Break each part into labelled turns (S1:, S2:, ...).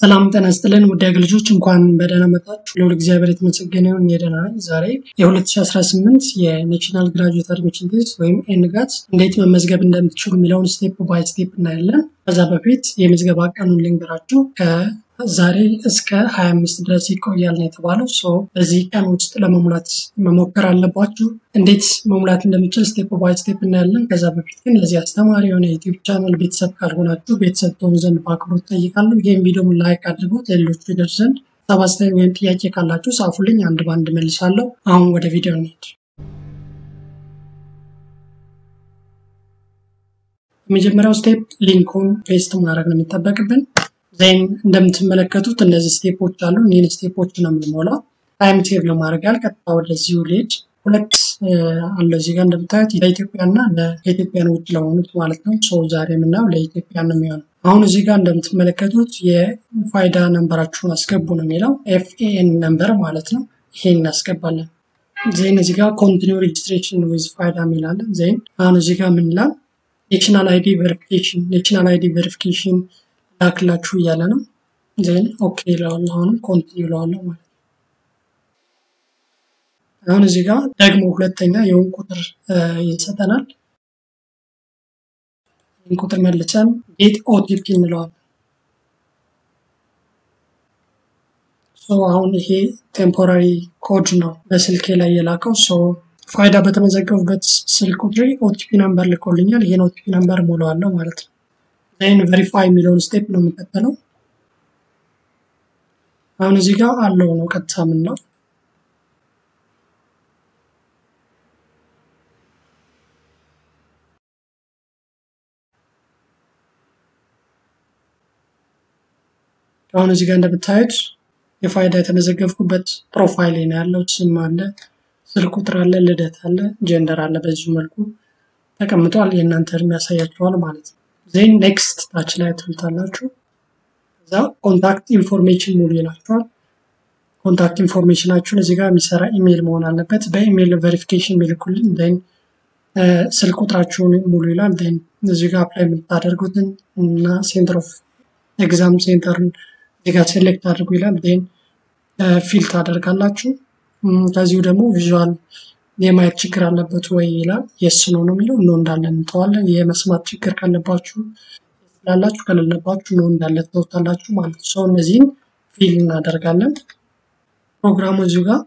S1: ሰላም ጤና ይስጥልን ውድ ልጆች እንኳን በደህና መጣችሁ። ለሁሉ እግዚአብሔር የተመሰገነ ይሁን። የደህና ነኝ። ዛሬ የ2018 የኔሽናል ግራጁዌት አድሚሽን ቴስት ወይም ኤንጋት እንዴት መመዝገብ እንደምትችሉ የሚለውን ስቴፕ ባይ ስቴፕ እናያለን። ከዛ በፊት የምዝገባ ቀኑን ልንገራችሁ። ከዛሬ እስከ 25 ድረስ ይቆያል ነው የተባለው። በዚህ ቀን ውስጥ ለመሙላት መሞከር አለባችሁ። እንዴት መሙላት እንደምትችል ስቴፕ ባይ ስቴፕ እናያለን። ከዛ በፊት ግን ለዚህ አስተማሪ የሆነ ዩቲዩብ ቻናል ቤተሰብ ካልሆናችሁ ቤተሰብ ትሆኑ ዘንድ በአክብሮት እጠይቃለሁ። ይህን ቪዲዮ ላይክ አድርጉት ለሌሎቹ ይደርስ ዘንድ። ሀሳብ ወይም ጥያቄ ካላችሁ ጻፉልኝ፣ አንድ ባንድ መልሳለሁ። አሁን ወደ ቪዲዮ እንሂድ። የመጀመሪያው ስቴፕ ሊንኩን ፔስት ማድረግ ነው የሚጠበቅብን። ዜን እንደምትመለከቱት እነዚህ ስቴፖች አሉ። እነዚህ ስቴፖች ነው የምንሞላው። ታይም ቴብል ለማድረግ ቀጥታ ወደዚህ ልሂድ። ሁለት አለ እዚህ ጋር እንደምታዩት ለኢትዮጵያና ለኢትዮጵያን ውጭ ለሆኑት ማለት ነው። ዛሬ የምናየው ለኢትዮጵያ ነው የሚሆነው። አሁን እዚህ ጋር እንደምትመለከቱት የፋይዳ ነምበራችሁን አስገቡ ነው የሚለው። FAN ነምበር ማለት ነው። ይሄን እናስገባለን። ዜን እዚህ ጋር ኮንቲኒው ሬጅስትሬሽን ዊዝ ፋይዳ የሚላለን። ዜን አሁን እዚህ ጋር ምን ይላል? ኔሽናል አይዲ ቬሪፊኬሽን ላክላችሁ እያለ ነው። ዜን ኦኬ እለዋለሁ። አሁንም ኮንቲኒው እለዋለሁ ማለት ነው። አሁን እዚህ ጋር ደግሞ ሁለተኛ የሆነ ቁጥር ይሰጠናል። ይህን ቁጥር መልሰን ጌት OTP እንለዋለን። አሁን ይሄ ቴምፖራሪ ኮድ ነው በስልኬ ላይ የላከው። ፋይዳ በተመዘገቡበት ስልክ ቁጥር OTP ነምበር ልኮልኛል። ይሄን OTP ነምበር ሞላዋለሁ ማለት ነው። ዜን ቬሪፋይ የሚለውን ስቴፕ ነው የምንከተለው። አሁን እዚህ ጋር አለው ነው ቀጥታ ምን ነው አሁን እዚህ ጋር እንደምታዩት የፋይዳ የተመዘገብኩበት ፕሮፋይል ላይ ያለው ስም አለ፣ ስልክ ቁጥር አለ፣ ልደት አለ፣ ጀንደር አለ። በዚህ መልኩ ተቀምጧል። የእናንተ እድሜ ያሳያችኋል ማለት ነው። ዜን ኔክስት ታች ላይ ትልታላችሁ። ከዛ ኮንታክት ኢንፎርሜሽን ሙሉ ይላችኋል። ኮንታክት ኢንፎርሜሽናችሁን እዚህ ጋር የሚሰራ ኢሜል መሆን አለበት። በኢሜል ቬሪፊኬሽን ሚልኩልን። ዜን ስልክ ቁጥራችሁን ሙሉ ይላል። ዜን እዚህ ጋር አፕላይ የምታደርጉትን እና ሴንተር ኦፍ ኤግዛም ሴንተርን እዚህ ጋር ሴሌክት አድርጉ ይላል። ዜን ፊል ታደርጋላችሁ። ከዚሁ ደግሞ ቪዥዋል የማየት ችግር አለበት ወይ ይላል። የስ ነው የሚለው። ኖ እንዳለ እንተዋለን። የመስማት ችግር ካለባችሁ ስላላችሁ ከሌለባችሁ ኖ እንዳለ ተውታላችሁ ማለት ነው። እነዚህን ፊል እናደርጋለን። ፕሮግራሙ እዚሁ ጋር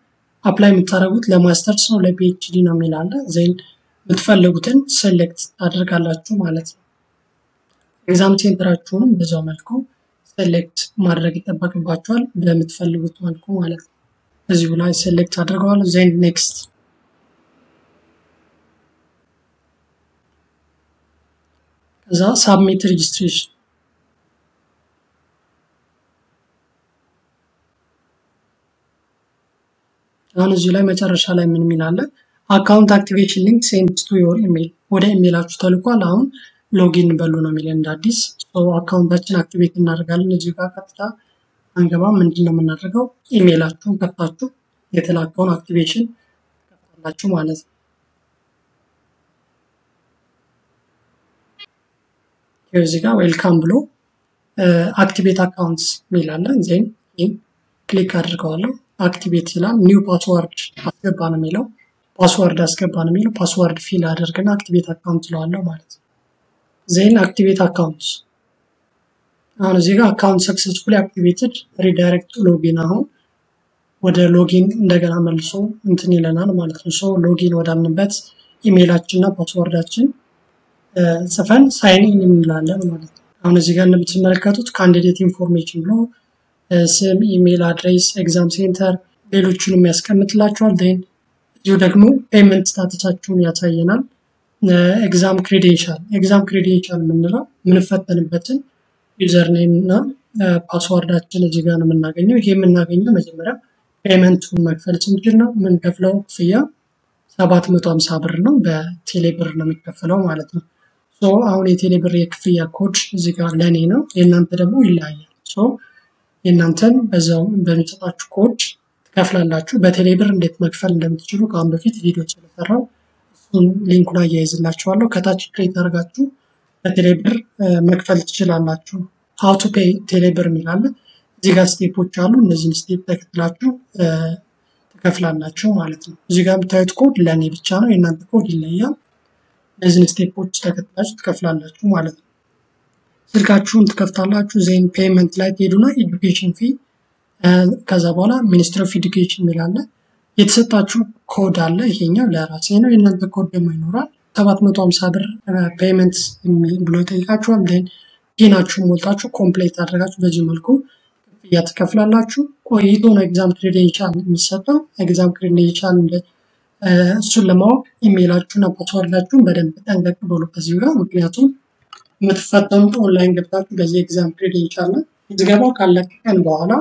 S1: አፕላይ የምታደርጉት ለማስተርስ ነው ለፒኤችዲ ነው የሚላለ። ዜን የምትፈልጉትን ሴሌክት ታደርጋላችሁ ማለት ነው። ኤግዛም ሴንተራችሁንም በዛው መልኩ ሴሌክት ማድረግ ይጠበቅባችኋል በምትፈልጉት መልኩ ማለት ነው። እዚሁ ላይ ሴሌክት አድርገዋለሁ። ዜን ኔክስት ከዛ ሳብሚት ሬጅስትሬሽን አሁን እዚሁ ላይ መጨረሻ ላይ ምን ሚላለ አካውንት አክቲቬሽን ሊንክ ሴንድ ቱ ዮር ኢሜል ወደ ኢሜላችሁ ተልኳል። አሁን ሎጊን በሉ ነው የሚለን እንደ አዲስ። አካውንታችን አክቲቬት እናደርጋለን። እዚህ ጋር ቀጥታ አንገባ። ምንድነው የምናደርገው? ኢሜላችሁን ከፍታችሁ የተላከውን አክቲቬሽን ከፍታላችሁ ማለት ነው። እዚህ ጋር ዌልካም ብሎ አክቲቬት አካውንትስ ሚላለ። ዜን ክሊክ አድርገዋለሁ። አክቲቬት ይላል። ኒው ፓስወርድ አስገባ ነው የሚለው። ፓስወርድ አስገባ ነው የሚለው። ፓስወርድ ፊል አድርገና አክቲቬት አካውንት ለዋለው ማለት ነው። ዜን አክቲቬት አካውንት አሁን እዚህ ጋር አካውንት ሰክሰስፉሊ አክቲቬትድ ሪዳይሬክት ሎጊን አሁን ወደ ሎጊን እንደገና መልሶ እንትን ይለናል ማለት ነው። ሎጊን ወዳልንበት ኢሜይላችንና ፓስወርዳችን ጽፈን ሳይን ኢን እንላለን ማለት ነው። አሁን እዚህ ጋር እንደምትመለከቱት ካንዲዴት ኢንፎርሜሽን ብሎ ስም፣ ኢሜይል አድሬስ፣ ኤግዛም ሴንተር ሌሎቹንም ያስቀምጥላችኋል። ዜን እዚሁ ደግሞ ፔመንት ስታተሳችሁን ያሳየናል። ኤግዛም ክሬዴንሻል የምንለው የምንፈተንበትን ዩዘር ኔም እና ፓስወርዳችን እዚህ ጋር ነው የምናገኘው። ይሄ የምናገኘው መጀመሪያ ፔመንቱን መክፈል ስንችል ነው። የምንከፍለው ክፍያ 750 ብር ነው። በቴሌ ብር ነው የሚከፈለው ማለት ነው። አሁን የቴሌ ብር የክፍያ ኮድ እዚህ ጋር ለኔ ነው። የእናንተ ደግሞ ይለያያል። የእናንተን በዛው በሚሰጣችሁ ኮድ ትከፍላላችሁ። በቴሌ ብር እንዴት መክፈል እንደምትችሉ ከአሁን በፊት ቪዲዮ ስለሰራው ሊንኩን አያይዝላችኋለሁ። ከታች ክሊክ አድርጋችሁ በቴሌብር መክፈል ትችላላችሁ። how to pay ቴሌብር የሚላል እዚህ ጋር ስቴፖች አሉ። እነዚህን ስቴፕ ተከትላችሁ ትከፍላላችሁ ማለት ነው። እዚህ ጋር የምታዩት ኮድ ለኔ ብቻ ነው፣ የእናንተ ኮድ ይለያል። እነዚህን ስቴፖች ተከትላችሁ ትከፍላላችሁ ማለት ነው። ስልካችሁን ትከፍታላችሁ። ዜን ፔመንት ላይ ትሄዱና ኤዱኬሽን ፊ ከዛ በኋላ ሚኒስትሪ ኦፍ ኤዱኬሽን የሚላለ የተሰጣችሁ ኮድ አለ። ይሄኛው ለራሴ ነው፣ የእናንተ ኮድ ደግሞ ይኖራል። 750 ብር ፔመንት ብሎ ይጠይቃችኋል። ዜን ፒናችሁን ሞልታችሁ ኮምፕሌት አድርጋችሁ በዚህ መልኩ ክፍያ ትከፍላላችሁ። ቆይቶ ነው ኤግዛም ክሬዴንሻል የሚሰጠው። ኤግዛም ክሬዴንሻል እሱን ለማወቅ ኢሜይላችሁና ፓስወርዳችሁን በደንብ ጠንቀቅ በሉ በዚህ ጋር። ምክንያቱም የምትፈተኑት ኦንላይን ገብታችሁ በዚህ ኤግዛም ክሬዴንሻል ነው። ምዝገባው ካለቀ ቀን በኋላ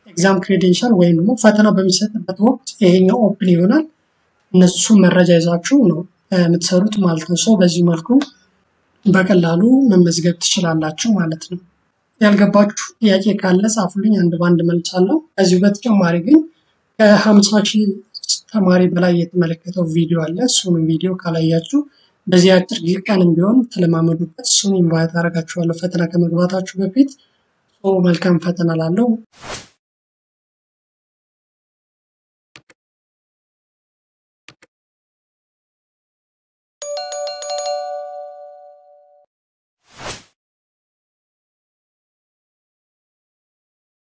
S1: ኤግዛም ክሬዴንሻል ወይም ደግሞ ፈተና በሚሰጥበት ወቅት ይሄኛው ኦፕን ይሆናል። እነሱ መረጃ ይዛችሁ ነው የምትሰሩት ማለት ነው። ሰው በዚህ መልኩ በቀላሉ መመዝገብ ትችላላችሁ ማለት ነው። ያልገባችሁ ጥያቄ ካለ ጻፉልኝ፣ አንድ ባንድ መልሳለሁ። ከዚህ በተጨማሪ ግን ከ50,000 ተማሪ በላይ የተመለከተው ቪዲዮ አለ። እሱን ቪዲዮ ካላያችሁ በዚህ አጭር ቀንም ቢሆን ተለማመዱበት። እሱን ኢንቫይት አደርጋችኋለሁ ፈተና ከመግባታችሁ በፊት። መልካም ፈተና ላለው